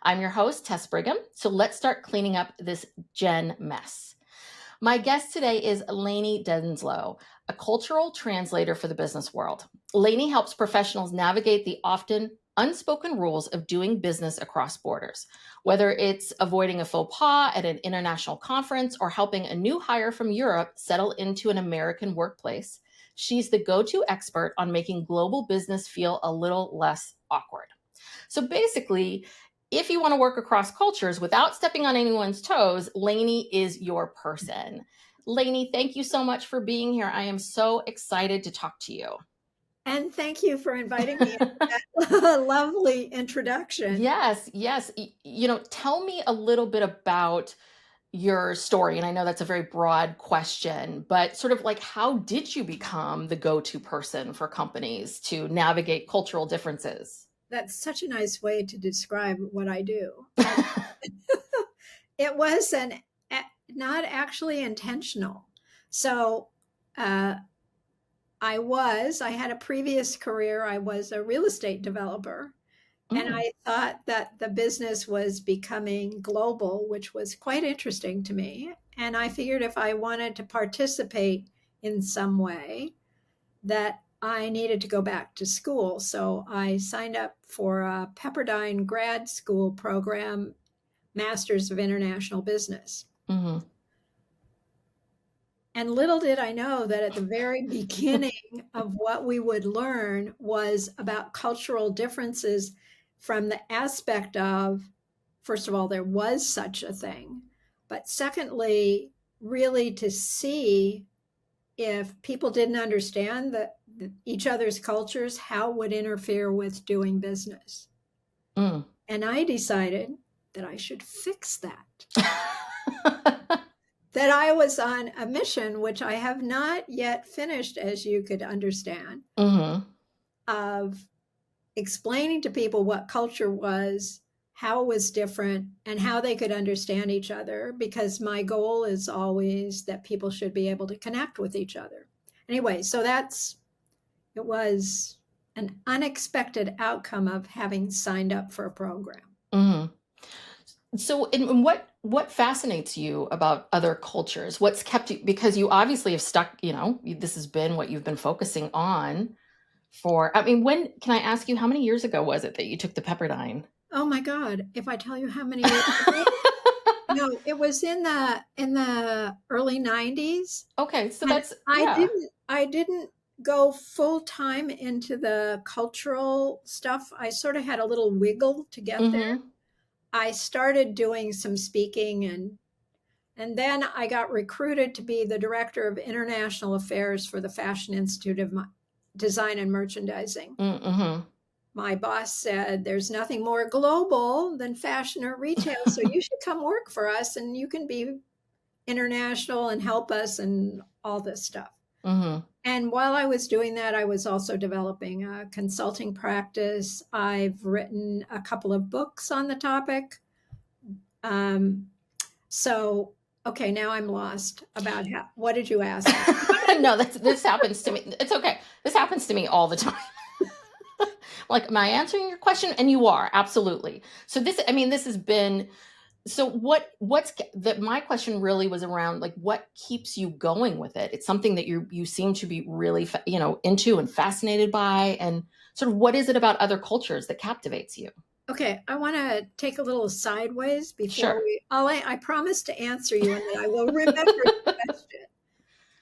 I'm your host, Tess Brigham. So let's start cleaning up this Gen mess. My guest today is Lanie Denslow, a cultural translator for the business world. Lanie helps professionals navigate the often unspoken rules of doing business across borders, whether it's avoiding a faux pas at an international conference or helping a new hire from Europe settle into an American workplace. She's the go-to expert on making global business feel a little less awkward. So basically, if you want to work across cultures without stepping on anyone's toes, Lanie is your person. Lanie, thank you so much for being here. I am so excited to talk to you. And thank you for inviting me into that lovely introduction. Yes. Tell me a little bit about your story. And I know that's a very broad question, but sort of like, how did you become the go-to person for companies to navigate cultural differences? That's such a nice way to describe what I do. It was not actually intentional. So I had a previous career. I was a real estate developer. And Mm, I thought that the business was becoming global, which was quite interesting to me. And I figured if I wanted to participate in some way, that I needed to go back to school. So I signed up for a Pepperdine grad school program, Masters of International Business. mhm. And little did I know that at the very beginning of what we would learn was about cultural differences from the aspect of, first of all, there was such a thing. But secondly, really to see if people didn't understand each other's cultures, how it would interfere with doing business. Mm. And I decided that I should fix that. That I was on a mission, which I have not yet finished, as you could understand, Mhm. of explaining to people what culture was, how it was different, and how they could understand each other, because my goal is always that people should be able to connect with each other. Anyway, so it was an unexpected outcome of having signed up for a program. Mhm. So, and what fascinates you about other cultures? What's kept you, because you obviously have stuck, this has been what you've been focusing on for, I mean, when, can I ask you, how many years ago was it that you took the Pepperdine? Oh my God, if I tell you how many years ago, no, it was in the early 90s. Okay, so And that's, I yeah. didn't go full time into the cultural stuff. I sort of had a little wiggle to get there. Mm-hmm. I started doing some speaking, and then I got recruited to be the director of international affairs for the Fashion Institute of Design and Merchandising. Mm-hmm. My boss said, "There's nothing more global than fashion or retail, so you should come work for us and you can be international and help us and all this stuff." Mm-hmm. And while I was doing that, I was also developing a consulting practice. I've written a couple of books on the topic. Um, so, okay, now I'm lost about what did you ask me? No, this happens to me. It's okay. This happens to me all the time. Like, am I answering your question? And you are, absolutely. So this, I mean, this has been, so what's that, my question really was around, like, what keeps you going with it? It's something that you seem to be really into and fascinated by, and sort of, what is it about other cultures that captivates you? Okay, I want to take a little sideways before Sure. I promise to answer you and then I will remember the question.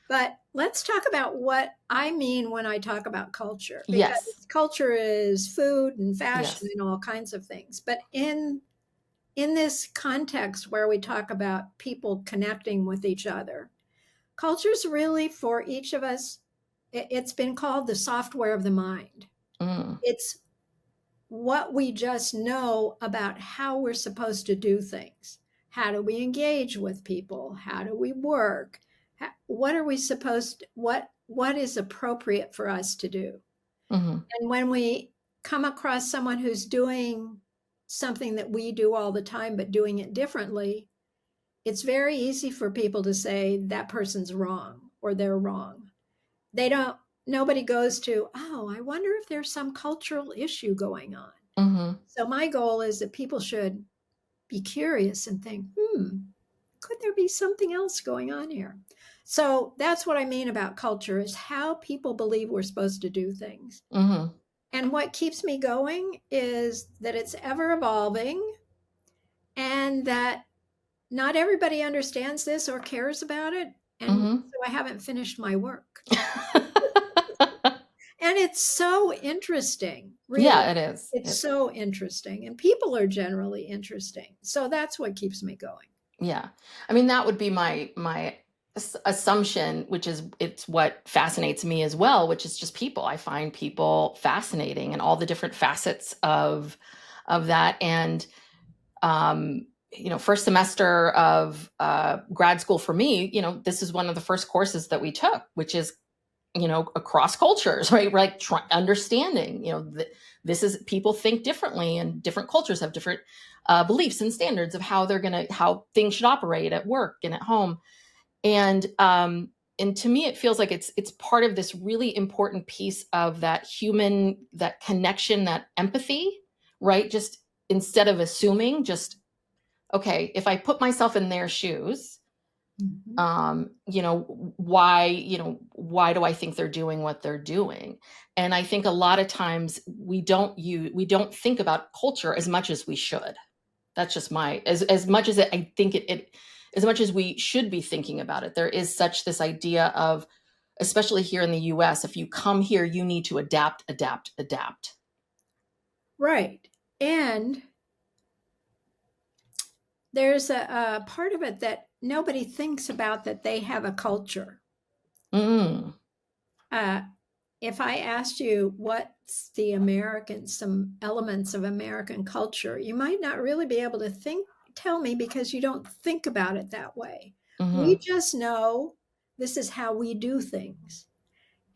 But let's talk about what I mean when I talk about culture, because Yes. culture is food and fashion Yes. and all kinds of things. But in this context where we talk about people connecting with each other, culture's really for each of us, it's been called the software of the mind. Mm, It's what we just know about how we're supposed to do things. How do we engage with people? How do we work? What are we supposed to, what is appropriate for us to do? mm-hmm. And when we come across someone who's doing something that we do all the time but doing it differently, it's very easy for people to say that person's wrong or they're wrong. They don't, nobody goes to, oh, I wonder if there's some cultural issue going on. Mm-hmm. So my goal is that people should be curious and think, could there be something else going on here? So that's what I mean about culture, is how people believe we're supposed to do things. Mm-hmm. And what keeps me going is that it's ever evolving, and that not everybody understands this or cares about it. And Mm-hmm. so I haven't finished my work. And it's so interesting, really. Yeah, it is. It's so interesting. And people are generally interesting. So that's what keeps me going. Yeah. I mean, that would be my assumption, which is it's what fascinates me as well, which is just people. I find people fascinating and all the different facets of that. And first semester of grad school for me, this is one of the first courses that we took, which is across cultures, right? Like understanding, this is people think differently, and different cultures have different beliefs and standards of how how things should operate at work and at home. And to me, it feels like it's part of this really important piece of that connection, that empathy, right? Just instead of assuming, just, okay, if I put myself in their shoes, Mhm. why do I think they're doing what they're doing? And I think a lot of times we don't think about culture as much as we should. That's just as much as I think it as much as we should be thinking about it. There is such this idea of, especially here in the US, if you come here, you need to adapt, adapt, adapt. Right. And there's a part of it that nobody thinks about, that they have a culture. Mm, Uh, if I asked you what's some elements of American culture, you might not really be able to tell me, because you don't think about it that way. We mm-hmm, just know this is how we do things.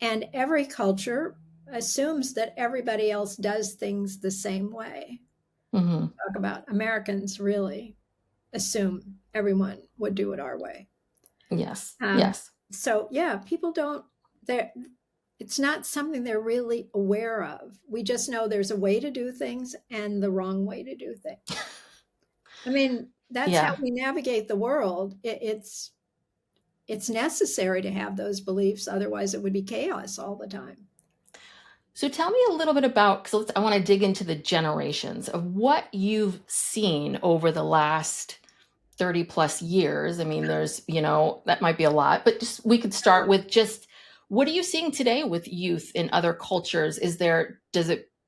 And every culture assumes that everybody else does things the same way. mm-hmm. Talk about Americans really assume everyone would do it our way. Yes, Um, yes. so yeah, people don't, they're, it's not something they're really aware of. We just know there's a way to do things and the wrong way to do things. I mean, that's how Yeah. we navigate the world. It's necessary to have those beliefs, otherwise it would be chaos all the time. So tell me a little bit about, because I want to dig into the generations of what you've seen over the last 30 plus years. I mean, that might be a lot, but just we could start with just, what are you seeing today with youth in other cultures? Is there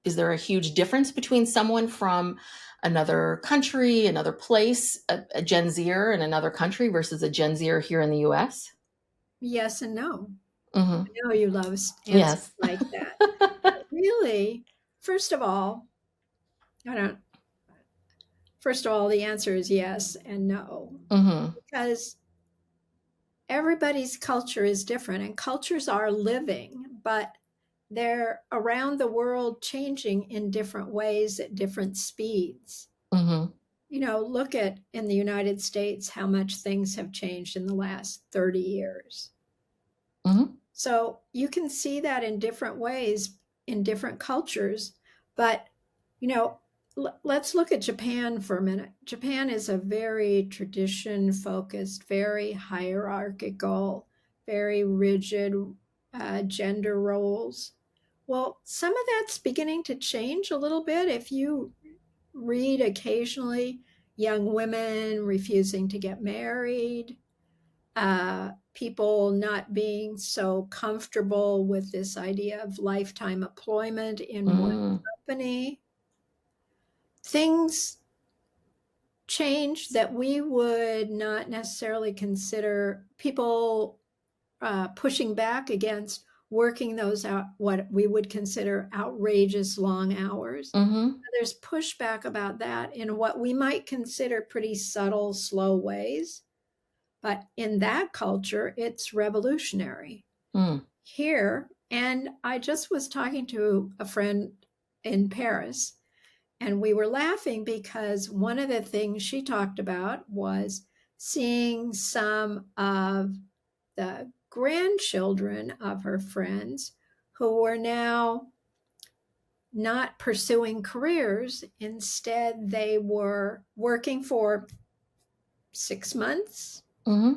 a huge difference between someone from another country, another place, a Gen Zer in another country versus a Gen Zer here in the US? Yes and no. Hmm. I know you love answers Yes. like that. Really, first of all, I don't, first of all, the answer is yes and no, Hmm. because everybody's culture is different, and cultures are living, but they're around the world changing in different ways at different speeds. Hmm. Look at in the United States how much things have changed in the last 30 years. Hmm. So you can see that in different ways in different cultures. But, you know, let's look at Japan for a minute. Japan is a very tradition focused, very hierarchical, very rigid gender roles. Well, some of that's beginning to change a little bit. If you read occasionally young women refusing to get married, people not being so comfortable with this idea of lifetime employment in one Hmm. company. Things change that we would not necessarily consider, people pushing back against working those out, what we would consider outrageous long hours. Hmm. There's pushback about that in what we might consider pretty subtle, slow ways. But in that culture, it's revolutionary. Mm. Here, and I just was talking to a friend in Paris, and we were laughing because one of the things she talked about was seeing some of the grandchildren of her friends who were now not pursuing careers. Instead, they were working for 6 months,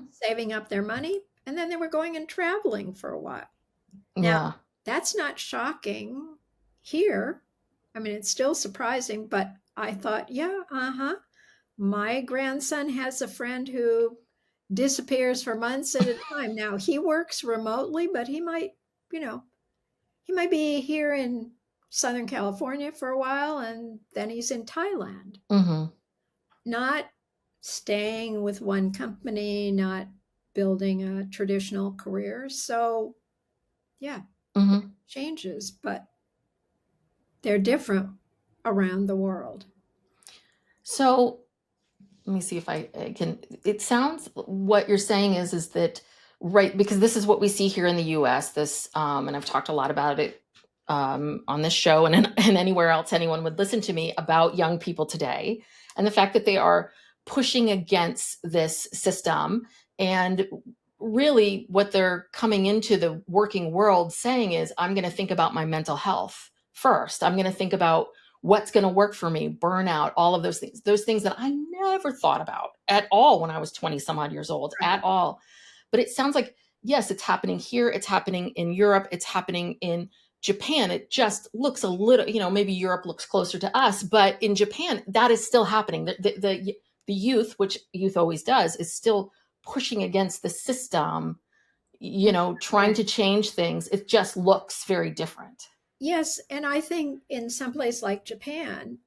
saving up their money, and then they were going and traveling for a while. Now, Yeah. that's not shocking here. I mean, it's still surprising, but I thought, yeah, my grandson has a friend who disappears for months at a time. Now, he works remotely, but he might, you know, he might be here in Southern California for a while and then he's in Thailand. Not staying with one company, not building a traditional career. So, yeah, changes, but they're different around the world. So let me see if I can. It sounds what you're saying is that right, because this is what we see here in the U.S. This, and I've talked a lot about it on this show and anywhere else anyone would listen to me about young people today, and the fact that they are pushing against this system, and really what they're coming into the working world saying is, I'm going to think about my mental health first. I'm going to think about what's going to work for me, burnout, all of those things that I never thought about at all when I was 20 some odd years old, at all. But it sounds like, yes, it's happening here. It's happening in Europe. It's happening in Japan. It just looks a little, maybe Europe looks closer to us, but in Japan, that is still happening. The youth, which youth always does, is still pushing against the system, trying to change things. It just looks very different. Yes, and I think in some place like Japan,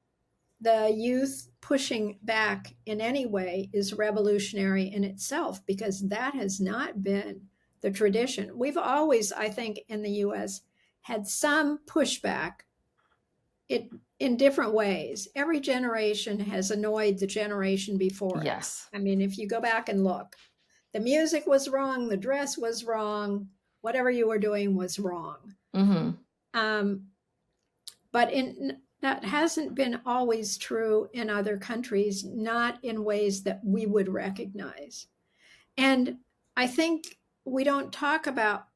the youth pushing back in any way is revolutionary in itself because that has not been the tradition. We've always, I think, in the US had some pushback in different ways. Every generation has annoyed the generation before it. Yes. I mean, if you go back and look, the music was wrong, the dress was wrong, whatever you were doing was wrong. But that hasn't been always true in other countries, not in ways that we would recognize. And I think we talk about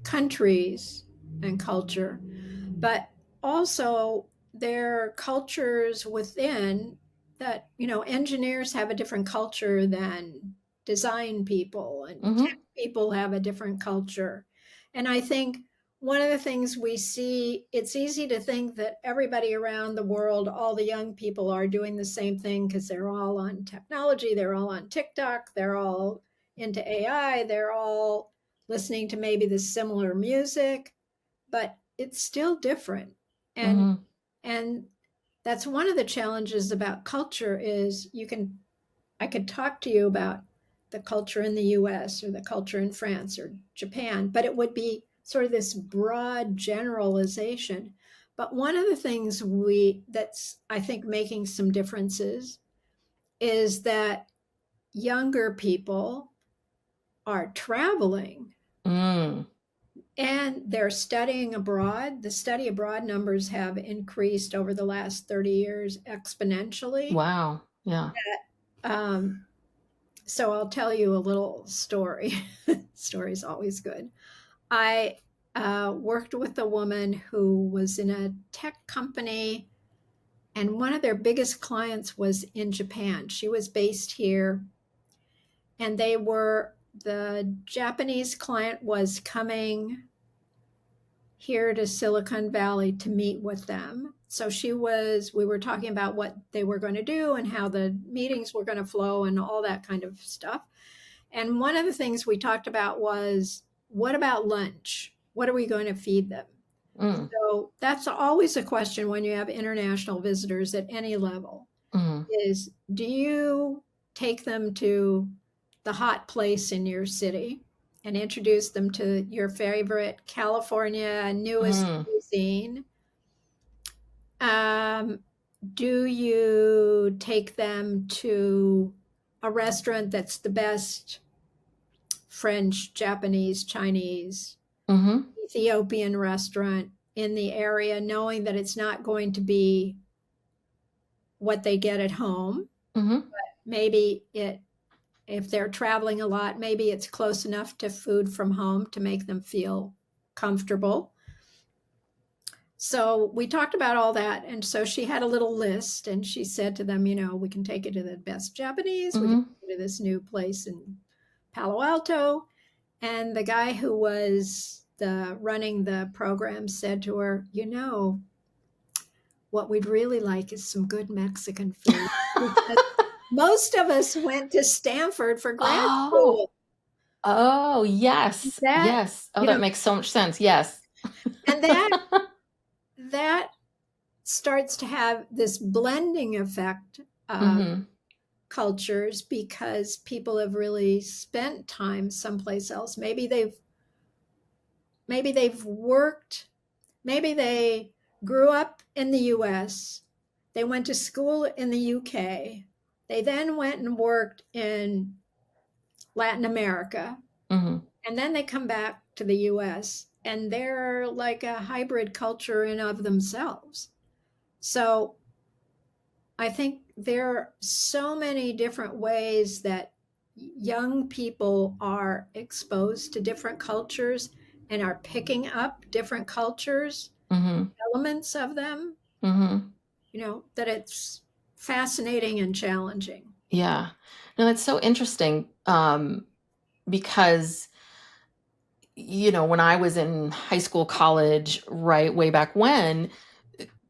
countries and culture, but also there are cultures within that, engineers have a different culture than design people, and tech people have a different culture. And I think one of the things we see, it's easy to think that everybody around the world, all the young people are doing the same thing because they're all on technology, they're all on TikTok, they're all into AI, they're all listening to maybe the similar music, but it's still different. And that's one of the challenges about culture is I could talk to you about the culture in the US or the culture in France or Japan, but it would be sort of this broad generalization. But one of the things that's, I think, making some differences is that younger people are traveling and they're studying abroad. The study abroad numbers have increased over the last 30 years exponentially. Wow. Yeah. So I'll tell you a little story. Story's always good. I worked with a woman who was in a tech company, and one of their biggest clients was in Japan. She was based here, and the Japanese client was coming here to Silicon Valley to meet with them. So we were talking about what they were going to do and how the meetings were going to flow and all that kind of stuff. And one of the things we talked about was, what about lunch? What are we going to feed them? So that's always a question when you have international visitors at any level, is, do you take them to the hot place in your city and introduce them to your favorite California newest cuisine? Do you take them to a restaurant that's the best French, Japanese, Chinese, Ethiopian restaurant in the area, knowing that it's not going to be what they get at home? But maybe if they're traveling a lot, maybe it's close enough to food from home to make them feel comfortable. So we talked about all that. And so she had a little list and she said to them, we can take you to the best Japanese. We can Mm-hmm. take you to this new place in Palo Alto. And the guy who was running the program said to her, what we'd really like is some good Mexican food. Because most of us went to Stanford for grad Oh, school. oh, yes, That, yes. Oh, that makes so much sense. Yes. and that starts to have this blending effect of Mm-hmm. cultures because people have really spent time someplace else. Maybe they've worked, maybe they grew up in the US, they went to school in the UK, they then went and worked in Latin America, Mm-hmm. and then they come back to the US and they're like a hybrid culture in of themselves. So I think there are so many different ways that young people are exposed to different cultures and are picking up different cultures, Mm-hmm. elements of them, Mm-hmm. that it's fascinating and challenging. Yeah. No, that's so interesting. Because when I was in high school, college, right, way back when,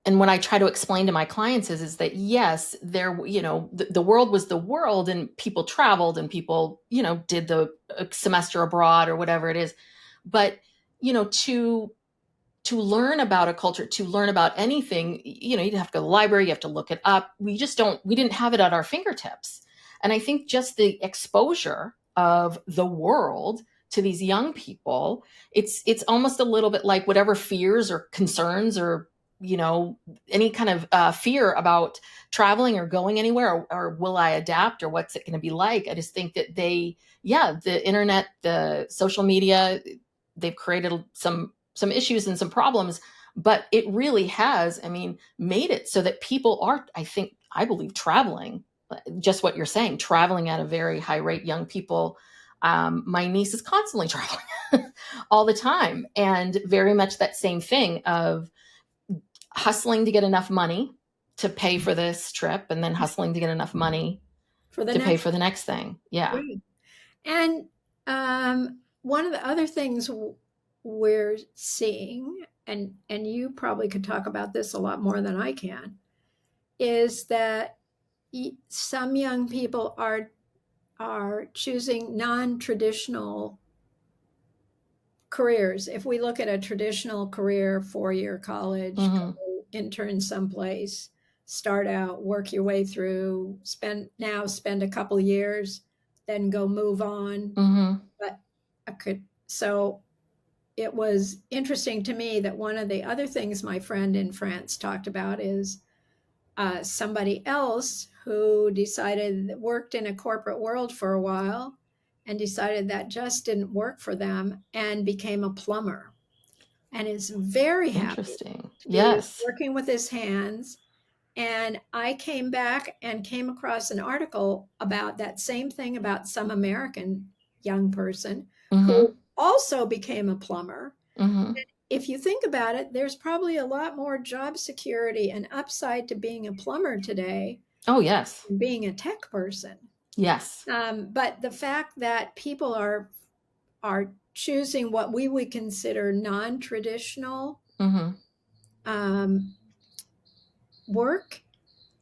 and when I try to explain to my clients is that yes, the world was the world and people traveled and people, did the semester abroad or whatever it is. But, to learn about a culture, to learn about anything, you'd have to go to the library, you have to look it up. We didn't have it at our fingertips. And I think just the exposure of the world to these young people, it's almost a little bit like whatever fears or concerns or, any kind of fear about traveling or going anywhere, or will I adapt, or what's it going to be like? I just think that the internet, the social media, they've created some issues and some problems, but it really has, made it so that people are, I believe, traveling, just what you're saying, traveling at a very high rate. Young people, my niece is constantly traveling all the time, and very much that same thing of hustling to get enough money to pay for this trip, and then hustling to get enough money For the to pay next, for the next thing. Yeah. yeah. And one of the other things we're seeing, and you probably could talk about this a lot more than I can, is that some young people are choosing non-traditional careers. If we look at a traditional career, 4-year college, Mm-hmm. go intern someplace, start out, work your way through, spend a couple years, then go move on. Mm-hmm. But so it was interesting to me that one of the other things my friend in France talked about is somebody else who worked in a corporate world for a while and decided that just didn't work for them and became a plumber and is very happy Interesting. to be Yes. working with his hands. And I came back and came across an article about that same thing about some American young person who Mm-hmm. also became a plumber. Mm-hmm. If you think about it, there's probably a lot more job security and upside to being a plumber today Oh, yes. than being a tech person. Yes. But the fact that people are choosing what we would consider non-traditional Mm-hmm. um, work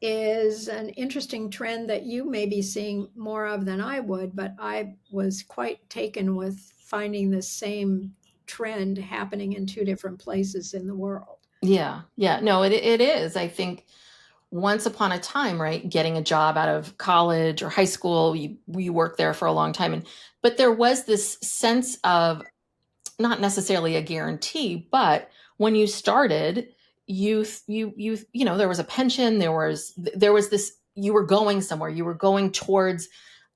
is an interesting trend that you may be seeing more of than I would, but I was quite taken with finding the same trend happening in two different places in the world. Yeah. Yeah. No, it is. I think once upon a time, right, getting a job out of college or high school, we work there for a long time. But there was this sense of not necessarily a guarantee, but when you started, there was a pension, there was this, you were going somewhere, you were going towards,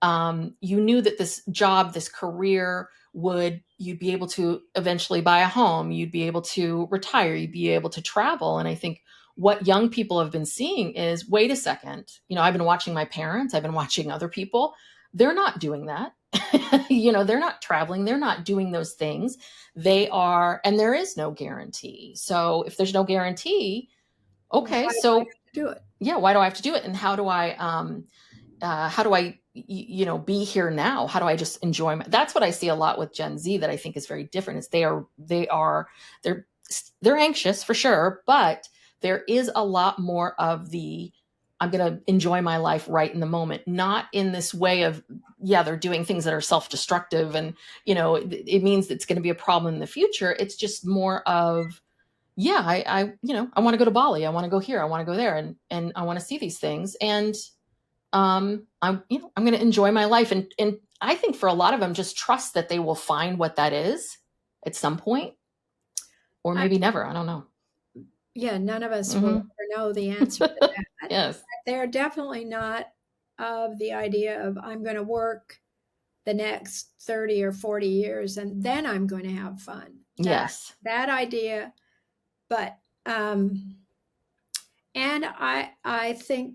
you knew that this job, this career you'd be able to eventually buy a home, you'd be able to retire, you'd be able to travel. And I think what young people have been seeing is, wait a second, I've been watching my parents, I've been watching other people, they're not doing that. They're not traveling, they're not doing those things. They are, and there is no guarantee. So if there's no guarantee, okay, Why do I so have to do it? yeah, why do I have to do it? And how do I, be here now? How do I just enjoy that's what I see a lot with Gen Z that I think is very different is they're they're anxious for sure, but there is a lot more of the, I'm going to enjoy my life right in the moment, not in this way of, yeah, they're doing things that are self-destructive and, it means it's going to be a problem in the future. It's just more of, yeah, I want to go to Bali. I want to go here. I want to go there. And I want to see these things. And I'm going to enjoy my life. And I think for a lot of them, just trust that they will find what that is at some point, or I, maybe never. I don't know. yeah, none of us will Hmm. ever know the answer to that. Yes. They're definitely not of the idea of I'm going to work the next 30 or 40 years and then I'm going to have fun. Yes. That idea, but and I think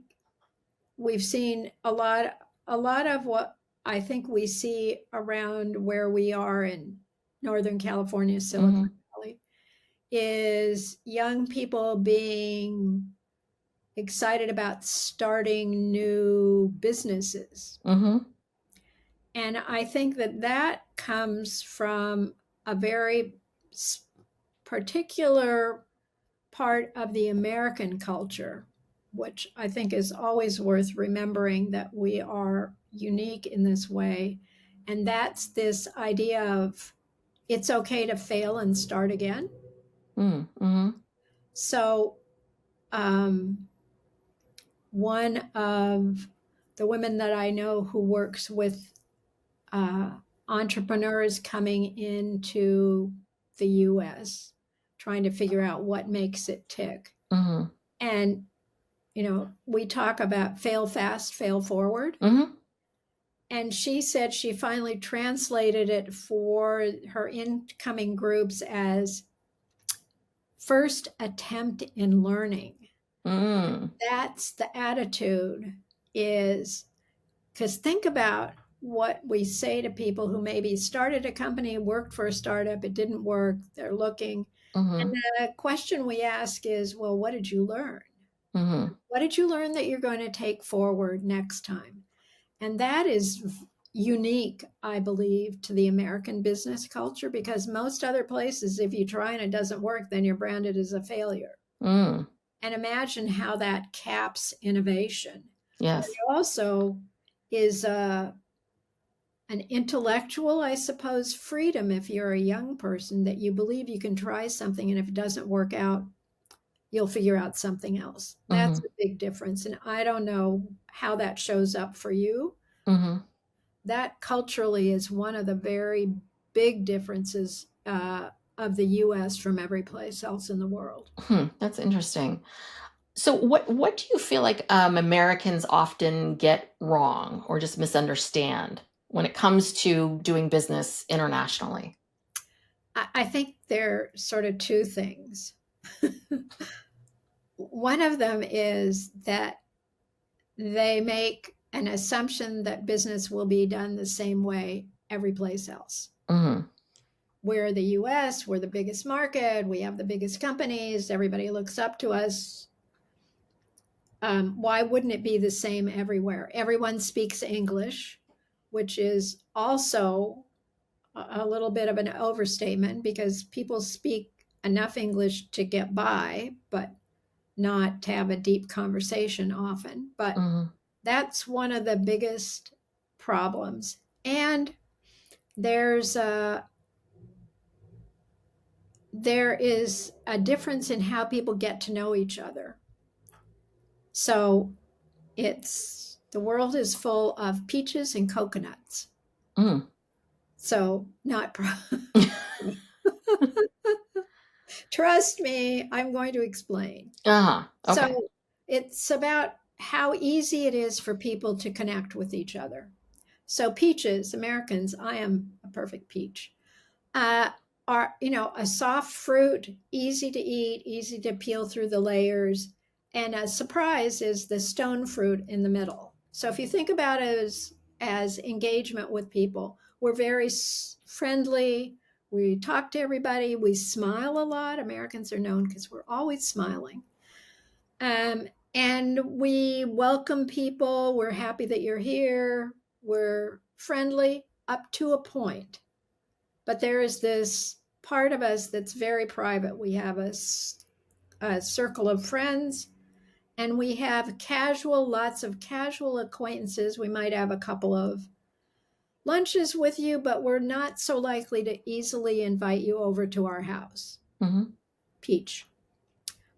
we've seen a lot of what I think we see around where we are in Northern California, Silicon Hmm. Valley, is young people being excited about starting new businesses. Hmm. And I think that that comes from a very particular part of the American culture, which I think is always worth remembering that we are unique in this way. And that's this idea of it's okay to fail and start again. Mm-hmm. So, um, one of the women that I know who works with uh, entrepreneurs coming into the US, trying to figure out what makes it tick. Hmm. And, we talk about fail fast, fail forward. Hmm. And she said she finally translated it for her incoming groups as first attempt in learning. Mm. That's the attitude is because think about what we say to people who maybe started a company, worked for a startup, it didn't work, they're looking. And Hmm. the question we ask is, well, what did you learn? Hmm. What did you learn that you're going to take forward next time? And that is unique, I believe, to the American business culture because most other places, if you try and it doesn't work, then you're branded as a failure. Mm. And imagine how that caps innovation. But Yes. it also is an intellectual, I suppose, freedom if you're a young person that you believe you can try something and if it doesn't work out, you'll figure out something else. That's Hmm. a big difference. And I don't know how that shows up for you. Hmm. That culturally is one of the very big differences of the US from every place else in the world. That's interesting. So, what do you feel like Americans often get wrong or just misunderstand when it comes to doing business internationally? I think there are sort of two things. One of them is that they make an assumption that business will be done the same way every place else. Hmm. We're the US, we're the biggest market, we have the biggest companies, everybody looks up to us. Why wouldn't it be the same everywhere? Everyone speaks English, which is also a little bit of an overstatement because people speak enough English to get by, but not to have a deep conversation often. But Hmm. that's one of the biggest problems. And there's there is a difference in how people get to know each other. So it's the world is full of peaches and coconuts. Mm. So not trust me, I'm going to explain. Uh-huh. Okay. So it's about how easy it is for people to connect with each other. So peaches, Americans, I am a perfect peach, uh, are a soft fruit, easy to eat, easy to peel through the layers, and a surprise is the stone fruit in the middle. So if you think about it as as engagement with people. We're very friendly. We talk to everybody. We smile a lot. Americans are known because we're always smiling. And we welcome people. We're happy that you're here. We're friendly up to a point. But there is this part of us that's very private. We have a circle of friends, and we have lots of casual acquaintances. We might have a couple of lunches with you, but we're not so likely to easily invite you over to our house. Mm-hmm. Peach.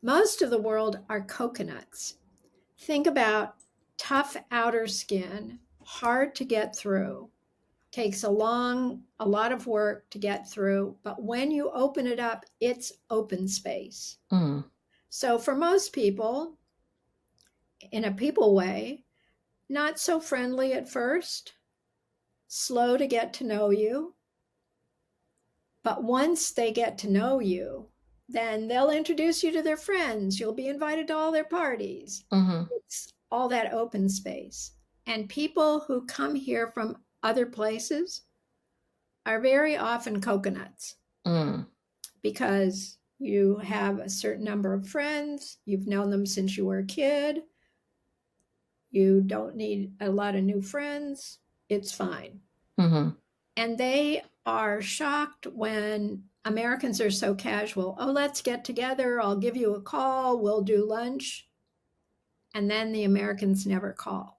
Most of the world are coconuts. Think about tough outer skin, hard to get through, takes a lot of work to get through, but when you open it up, it's open space. Mm. So for most people, in a people way, not so friendly at first, slow to get to know you. But once they get to know you, then they'll introduce you to their friends. You'll be invited to all their parties. Mm-hmm. It's all that open space. And people who come here from other places are very often coconuts because you have a certain number of friends. You've known them since you were a kid. You don't need a lot of new friends. It's fine. Mm-hmm. And they are shocked when Americans are so casual. Oh, let's get together. I'll give you a call. We'll do lunch. And then the Americans never call.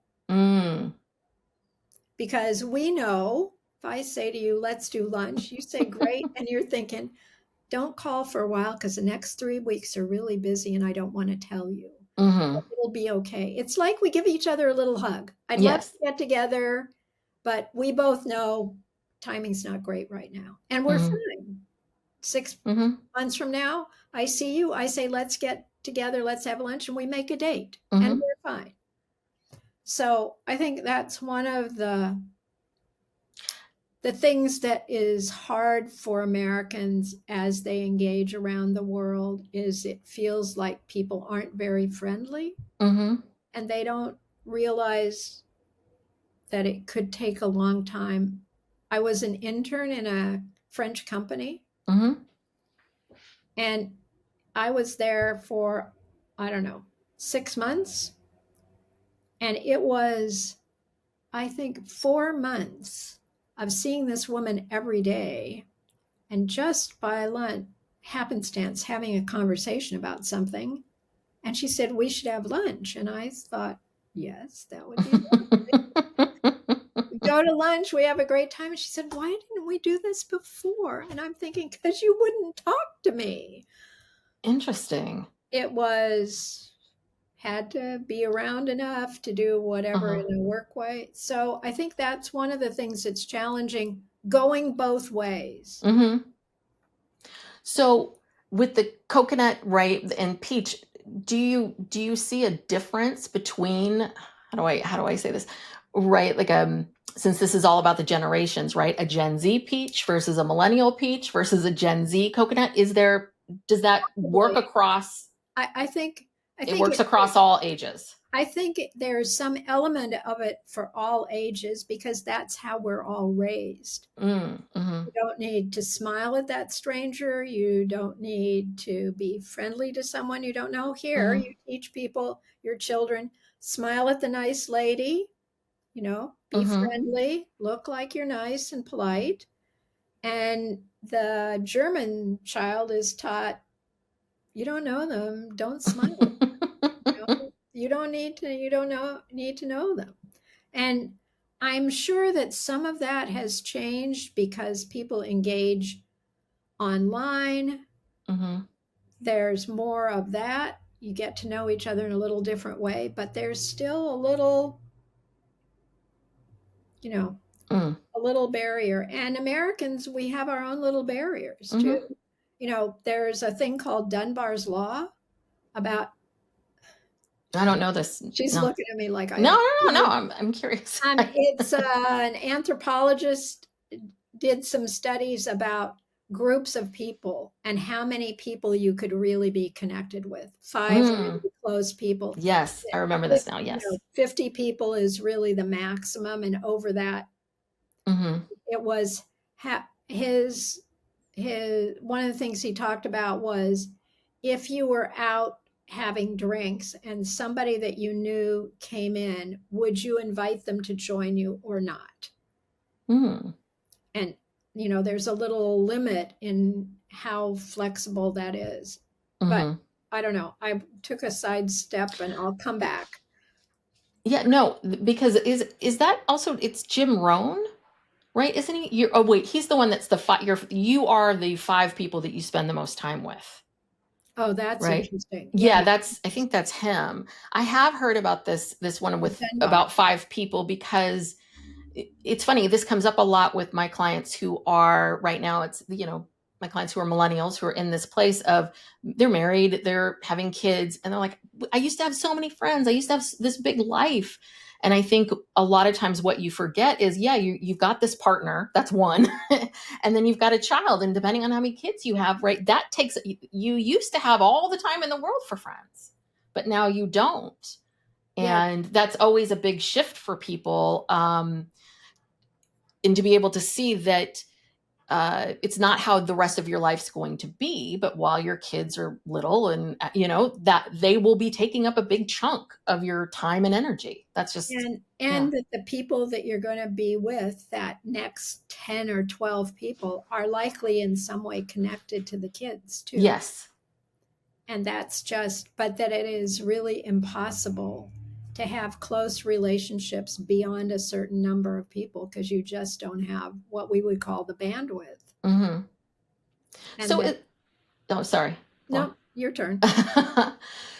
Because we know if I say to you, let's do lunch, you say, great. And you're thinking, don't call for a while because the next 3 weeks are really busy and I don't want to tell you. Mm-hmm. It'll be okay. It's like we give each other a little hug. I'd love to get together, but we both know timing's not great right now. And we're fine. 6 months from now, I see you. I say, let's get together. Let's have lunch. And we make a date. And we're fine. So I think that's one of the things that is hard for Americans as they engage around the world is it feels like people aren't very friendly. And they don't realize that it could take a long time. I was an intern in a French company. And I was there for, 6 months. And it was, I think, 4 months of seeing this woman every day. And just by happenstance, having a conversation about something. And she said, we should have lunch. And I thought, yes, that would be lovely. We go to lunch, we have a great time. And she said, why didn't we do this before? And I'm thinking, because you wouldn't talk to me. Interesting. It had to be around enough to do whatever in a work way. So I think that's one of the things that's challenging, going both ways. So with the coconut, right, and peach, do you see a difference between, how do I say this, right? Like, since this is all about the generations, right? A Gen Z peach versus a millennial peach versus a Gen Z coconut. Does that work across? I think it works across all ages. I think there's some element of it for all ages because that's how we're all raised. You don't need to smile at that stranger. You don't need to be friendly to someone you don't know. Here, you teach people, your children, smile at the nice lady, be friendly, look like you're nice and polite. And the German child is taught, you don't know them, don't smile. You don't need to know them. And I'm sure that some of that has changed because people engage online. There's more of that. You get to know each other in a little different way, but there's still a little, a little barrier. And Americans, we have our own little barriers too. There's a thing called Dunbar's Law about. I don't know this. She's looking at me like I no. I'm curious. It's an anthropologist did some studies about groups of people and how many people you could really be connected with. Five Mm. really close people. Yes, I remember this now. You know, Yes. 50 people is really the maximum, and over that, Mm-hmm. it was his one of the things he talked about was if you were out having drinks and somebody that you knew came in, would you invite them to join you or not? Mm. And there's a little limit in how flexible that is. But Mm-hmm. I don't know. I took a sidestep and I'll come back. Yeah, no, because is that also it's Jim Rohn, right? Isn't he? You're, oh wait, he's the one that's the five. You are the five people that you spend the most time with, Oh, that's right? interesting. Yeah, Yeah. that's. I think that's him. I have heard about this one with Denbach. about five people because it's funny. This comes up a lot with my clients who are right now. It's my clients who are millennials who are in this place of they're married, they're having kids, and they're like, I used to have so many friends. I used to have this big life. And I think a lot of times what you forget is, yeah, you've got this partner, that's one, and then you've got a child, and depending on how many kids you have, right, that takes. You used to have all the time in the world for friends, but now you don't, Yeah. and that's always a big shift for people. And to be able to see that it's not how the rest of your life's going to be, but while your kids are little, and that they will be taking up a big chunk of your time and energy. That's just, yeah. And that the people that you're going to be with, that next 10 or 12 people, are likely in some way connected to the kids too. Yes. And that's just, but that it is really impossible to have close relationships beyond a certain number of people because you just don't have what we would call the bandwidth. Mm-hmm. And So that, oh, sorry. Go no, your turn. on.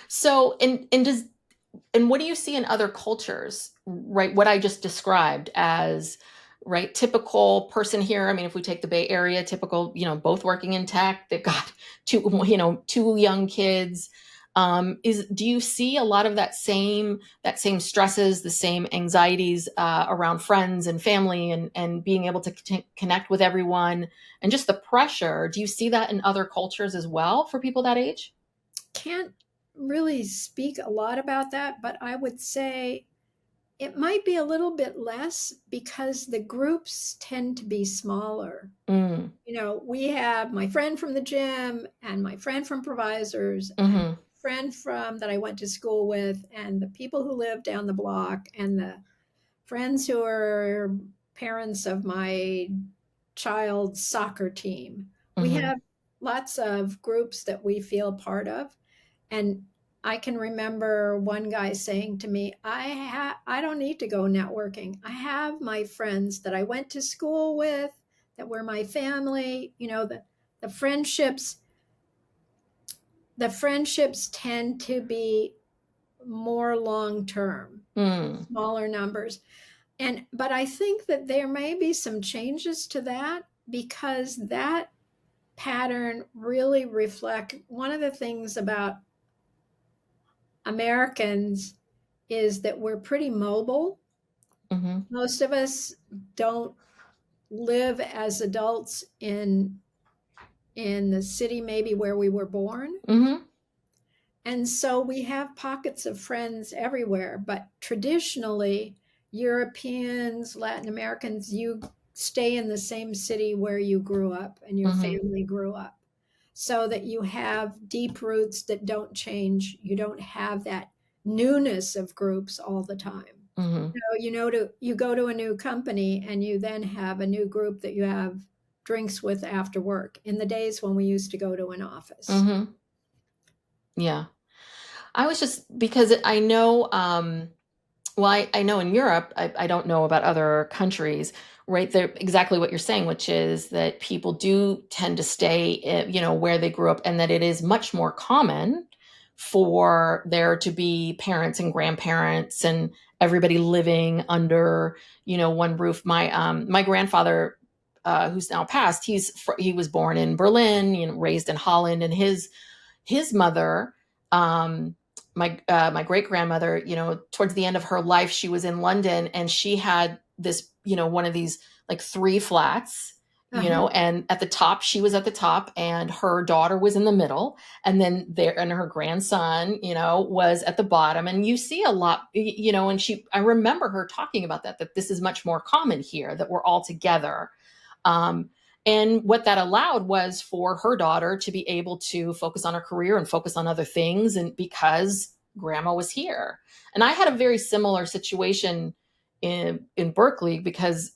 So, and what do you see in other cultures, right? What I just described as, right, typical person here. I mean, if we take the Bay Area, typical, both working in tech, they've got two young kids. Do you see a lot of that same stresses, the same anxieties around friends and family, and being able to connect with everyone, and just the pressure? Do you see that in other cultures as well for people that age? Can't really speak a lot about that, but I would say it might be a little bit less because the groups tend to be smaller. Mm. We have my friend from the gym and my friend from Provisors and Mm-hmm. friend from that I went to school with and the people who live down the block and the friends who are parents of my child's soccer team. We Mm-hmm. have lots of groups that we feel part of. And I can remember one guy saying to me, I don't need to go networking. I have my friends that I went to school with, that were my family. The friendships the friendships tend to be more long term, Mm. smaller numbers. But I think that there may be some changes to that because that pattern really reflect one of the things about Americans is that we're pretty mobile. Mm-hmm. Most of us don't live as adults in the city maybe where we were born. Mm-hmm. And so we have pockets of friends everywhere, but traditionally Europeans, Latin Americans, you stay in the same city where you grew up and your Mm-hmm. family grew up. So that you have deep roots that don't change. You don't have that newness of groups all the time. Mm-hmm. You go to a new company and you then have a new group that you have drinks with after work in the days when we used to go to an office. Mm-hmm. Yeah. I was just because I know, well, I know in Europe, I don't know about other countries, right? They're exactly what you're saying, which is that people do tend to stay, where they grew up, and that it is much more common for there to be parents and grandparents and everybody living under, one roof. My grandfather, who's now passed, he was born in Berlin, raised in Holland, and his mother, my great grandmother, towards the end of her life, she was in London, and she had this, one of these like three flats, Uh-huh. and at the top, she was at the top, and her daughter was in the middle, and then there, and her grandson, was at the bottom. And you see a lot, and I remember her talking about that this is much more common here, that we're all together. Um, and what that allowed was for her daughter to be able to focus on her career and focus on other things, and because grandma was here. And I had a very similar situation in Berkeley, because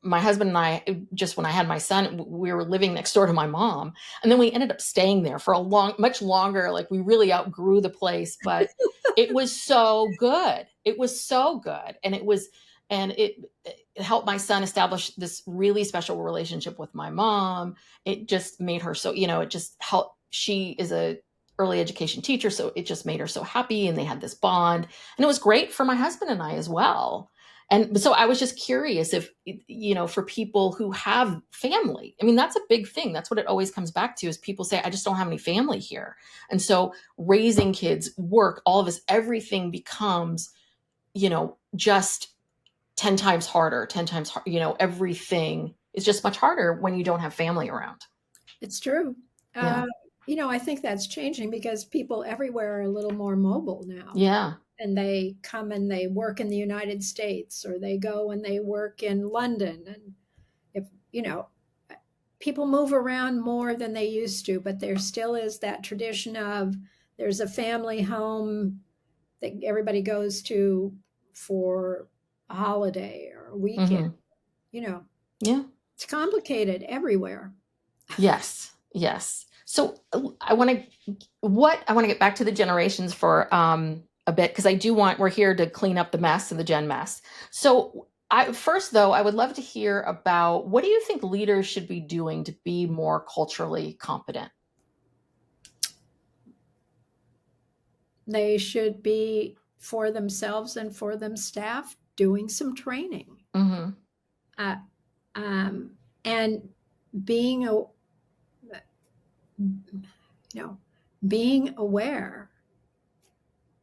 my husband and I, just when I had my son, we were living next door to my mom, and then we ended up staying there for much longer. Like, we really outgrew the place, but it was so good. It was so good, and it helped my son establish this really special relationship with my mom. It just made her so, it just helped. She is a early education teacher, so it just made her so happy, and they had this bond, and it was great for my husband and I as well. And so I was just curious if, for people who have family, I mean, that's a big thing. That's what it always comes back to, is people say, I just don't have any family here. And so raising kids, work, all of this, everything becomes, just 10 times harder, 10 times, everything is just much harder when you don't have family around. It's true. Yeah. I think that's changing because people everywhere are a little more mobile now. Yeah. And they come and they work in the United States, or they go and they work in London. And if, people move around more than they used to, but there still is that tradition of there's a family home that everybody goes to for a holiday or a weekend. Mm-hmm. You know, Yeah. it's complicated everywhere. Yes. Yes. So I want to get back to the generations for a bit, because we're here to clean up the mess and the Gen mess. So first, though, I would love to hear about, what do you think leaders should be doing to be more culturally competent? They should be, for themselves and for them staff, doing some training. Mm-hmm. Uh, and being a being aware,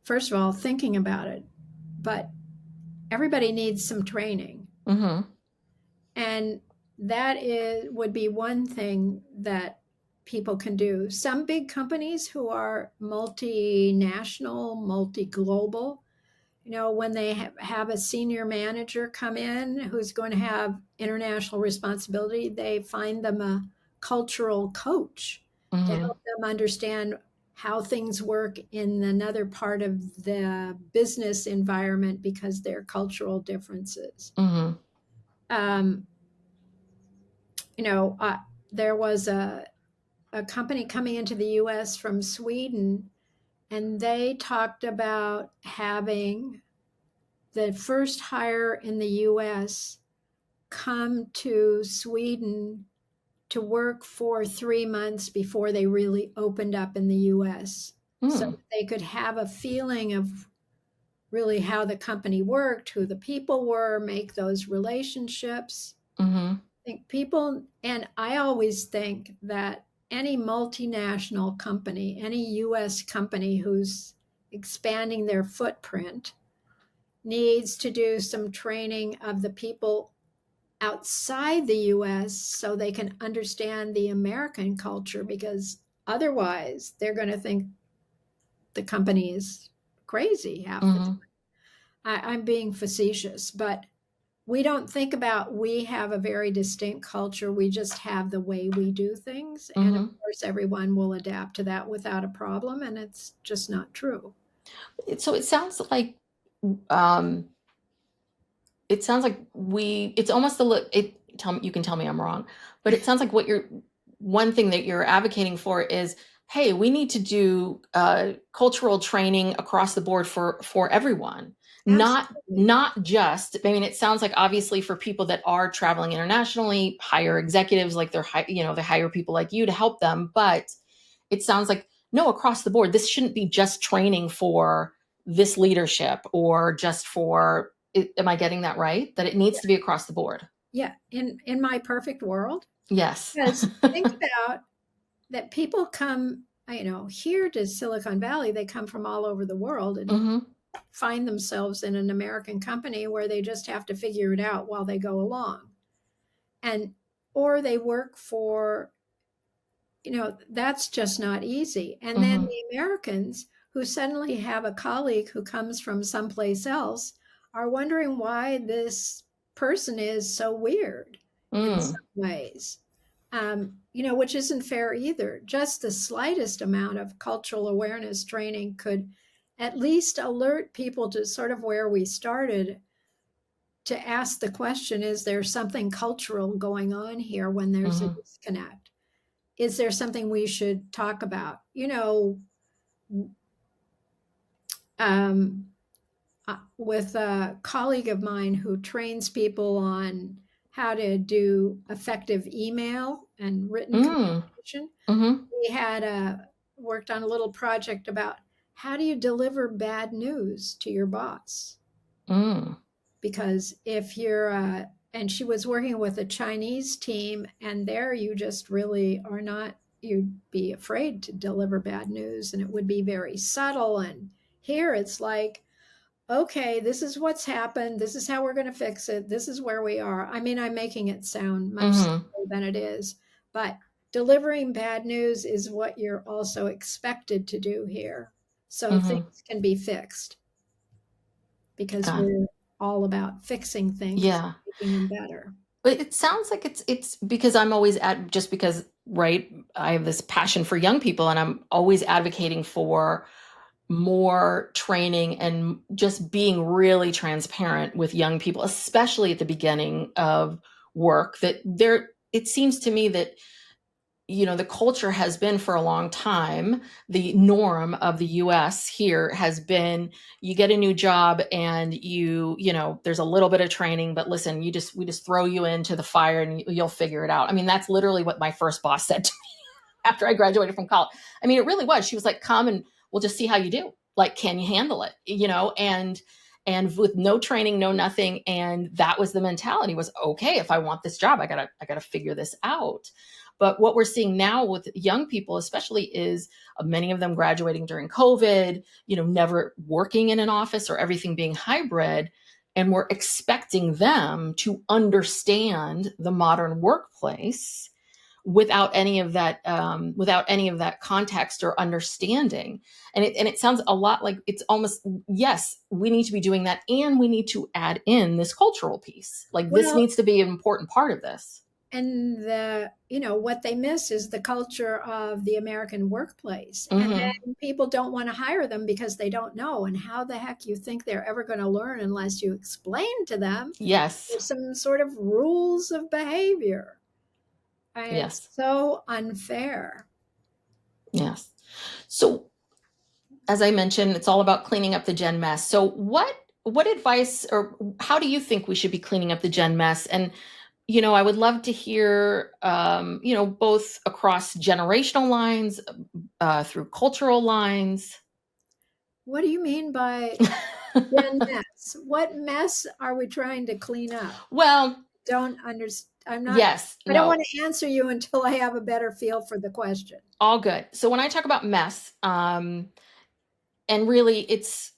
first of all, thinking about it, but everybody needs some training. Mm-hmm. And would be one thing that people can do. Some big companies who are multinational, multi-global, when they have a senior manager come in who's going to have international responsibility, they find them a cultural coach to Mm-hmm. help them understand how things work in another part of the business environment because there are cultural differences. Mm-hmm. Um, there was a company coming into the US from Sweden, and they talked about having the first hire in the US come to Sweden to work for 3 months before they really opened up in the US, so Mm-hmm. that they could have a feeling of really how the company worked, who the people were, make those relationships. Mm-hmm. I think people, and I always think that any multinational company, any US company who's expanding their footprint, needs to do some training of the people outside the US so they can understand the American culture, because otherwise they're going to think the company is crazy half the time. Mm-hmm. I'm being facetious, but we don't think about, we have a very distinct culture. We just have the way we do things. And of Mm-hmm. course, everyone will adapt to that without a problem. And it's just not true. So it sounds like, um, it's almost a look, you can tell me I'm wrong, but it sounds like one thing that you're advocating for is, hey, we need to do cultural training across the board for everyone. Absolutely. Not just, I mean, it sounds like, obviously, for people that are traveling internationally, hire executives, like they hire people like you to help them. But it sounds like, no, across the board, this shouldn't be just training for this leadership, or just for, am I getting that right? That it needs to be across the board. Yeah. In my perfect world, Yes. because think about that, people come, here to Silicon Valley, they come from all over the world and Mm-hmm. find themselves in an American company where they just have to figure it out while they go along. And or they work for, that's just not easy. And then Mm-hmm. the Americans who suddenly have a colleague who comes from someplace else are wondering why this person is so weird in Mm. some ways, which isn't fair either. Just the slightest amount of cultural awareness training could at least alert people to sort of where we started, to ask the question, is there something cultural going on here when there's a Mm-hmm. disconnect? Is there something we should talk about? Um, with a colleague of mine who trains people on how to do effective email and written Mm. communication, Mm-hmm. we had worked on a little project about how do you deliver bad news to your boss? Mm. Because if you're and she was working with a Chinese team, and there you just really are not, you'd be afraid to deliver bad news and it would be very subtle. And here it's like, okay, this is what's happened, this is how we're going to fix it, this is where we are. I mean, I'm making it sound much Mm-hmm. simpler than it is, but delivering bad news is what you're also expected to do here, so Mm-hmm. things can be fixed, because God. we're all about fixing things, Yeah. making them better. But it sounds like it's because I'm always at just because, right, I have this passion for young people and I'm always advocating for more training and just being really transparent with young people, especially at the beginning of work, that there it seems to me that the culture has been for a long time, the norm of the US here has been, you get a new job and there's a little bit of training, but listen, we just throw you into the fire and you'll figure it out. I mean, that's literally what my first boss said to me after I graduated from college. I mean, it really was. She was like, come and we'll just see how you do. Like, can you handle it? And with no training, no nothing. And that was the mentality, was, okay, if I want this job, I gotta figure this out. But what we're seeing now with young people, especially, is many of them graduating during COVID, never working in an office or everything being hybrid. And we're expecting them to understand the modern workplace without any of that context or understanding. And it sounds a lot like, it's almost, yes, we need to be doing that, and we need to add in this cultural piece, like this Well, needs to be an important part of this. and what they miss is the culture of the American workplace. And Mm-hmm. then people don't want to hire them because they don't know. And how the heck you think they're ever going to learn unless you explain to them Yes. there's some sort of rules of behavior? And it's Yes. so unfair. Yes. So, as I mentioned, it's all about cleaning up the gen mess. So what advice, or how do you think we should be cleaning up the gen mess? And I would love to hear, both across generational lines, through cultural lines. What do you mean by gen mess? What mess are we trying to clean up? Well, Don't understand. yes, I don't no, want to answer you until I have a better feel for the question. all good. So when I talk about mess, and really it's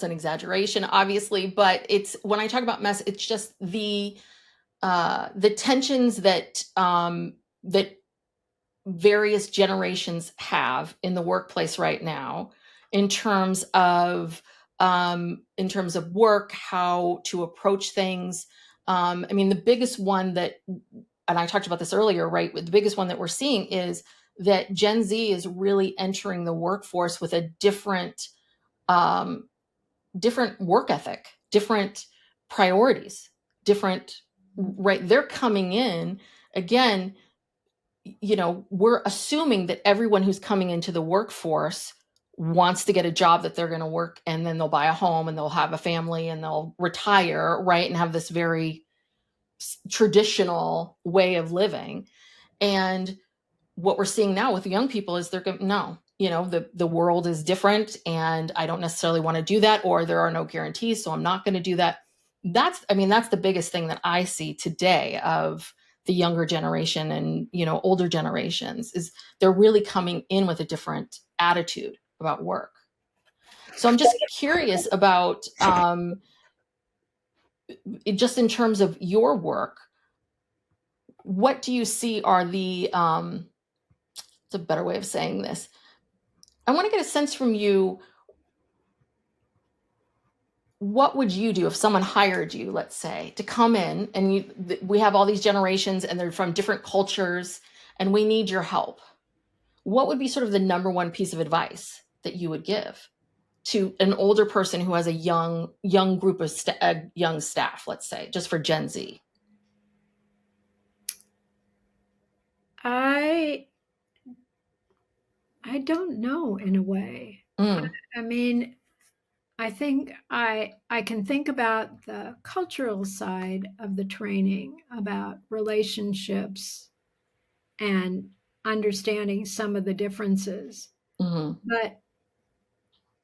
an exaggeration, obviously, but it's, when I talk about mess, it's just the tensions that various generations have in the workplace right now, in terms of work, how to approach things. I mean, the biggest one that, and I talked about this earlier, right? The biggest one that we're seeing is that Gen Z is really entering the workforce with a um, different work ethic, different priorities, different, right? They're coming in again, we're assuming that everyone who's coming into the workforce wants to get a job that they're going to work, and then they'll buy a home and they'll have a family and they'll retire, right? And have this very traditional way of living. And what we're seeing now with young people is they're going, no, the world is different and I don't necessarily want to do that, or there are no guarantees, so I'm not going to do that. That's the biggest thing that I see today of the younger generation and older generations, is they're really coming in with a different attitude about work. So I'm just curious about, just in terms of your work, what do you see are the, it's a better way of saying this. I want to get a sense from you. What would you do if someone hired you, let's say, to come in and we have all these generations and they're from different cultures and we need your help? What would be sort of the number one piece of advice that you would give to an older person who has a young group of young staff, let's say, just for Gen Z? I don't know in a way. Mm, I mean, I think I can think about the cultural side of the training about relationships and understanding some of the differences. mhm, But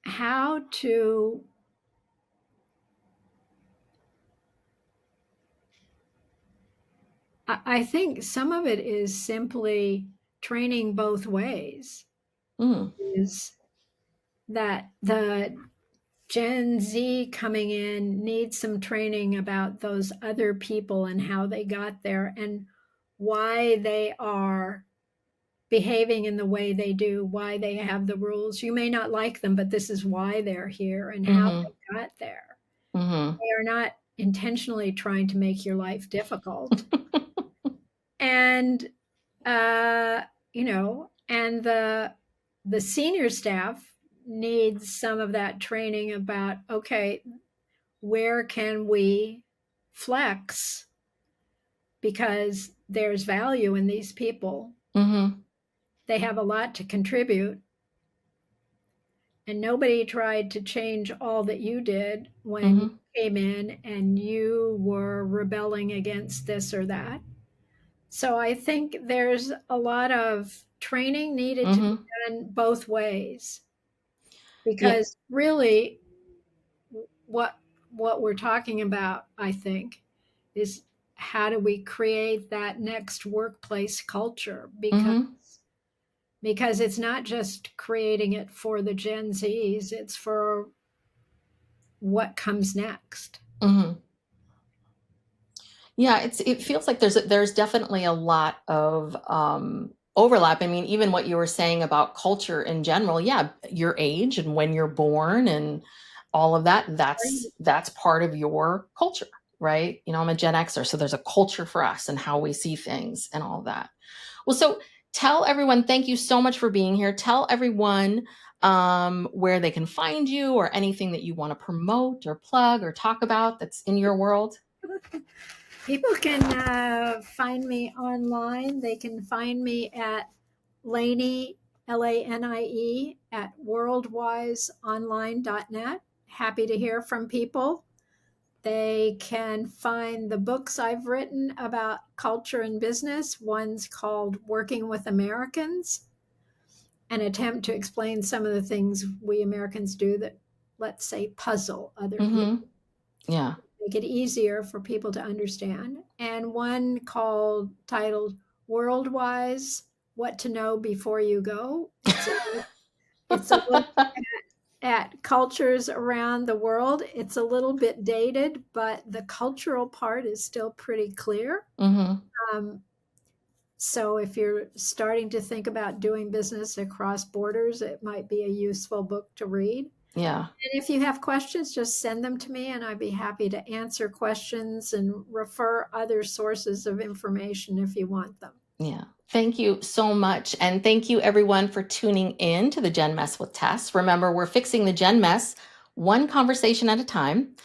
how to I think some of it is simply training both ways. mm, Is that the Gen Z coming in needs some training about those other people and how they got there and why they are behaving in the way they do, why they have the rules. You may not like them, but this is why they're here and how mhm, they got there. mhm, They are not intentionally trying to make your life difficult. And uh, and the senior staff needs some of that training about, okay, where can we flex because there's value in these people. mhm, They have a lot to contribute. And nobody tried to change all that you did when you mhm, came in and you were rebelling against this or that. So I think there's a lot of training needed to be mhm. done both ways Yeah. because really what what we're talking about, I think, is how do we create that next workplace culture Mhm, because it's not just creating it for the Gen Zs, it's for what comes next. mhm. Yeah, it feels like there's definitely a lot of overlap. I mean, even what you were saying about culture in general, yeah, your age and when you're born and all of that, that's part of your culture, right? I'm a Gen Xer, so there's a culture for us and how we see things and all of that. Well, so tell everyone, thank you so much for being here. Tell everyone where they can find you or anything that you want to promote or plug or talk about that's in your world. People can find me online. They can find me at Lanie, Lanie, at worldwiseonline.net. Happy to hear from people. They can find the books I've written about culture and business. One's called Working with Americans, an attempt to explain some of the things we Americans do that, let's say, puzzle other people, Mm-hmm. Yeah. make it easier for people to understand. And one titled Worldwise, What to Know Before You Go. It's a look at cultures around the world. It's a little bit dated, but the cultural part is still pretty clear. Mm-hmm. Um, so if you're starting to think about doing business across borders, it might be a useful book to read. Yeah. And if you have questions, just send them to me and I'd be happy to answer questions and refer other sources of information if you want them. Yeah. Thank you so much. And thank you everyone for tuning in to the Gen Mess with Tess. Remember, we're fixing the Gen Mess one conversation at a time.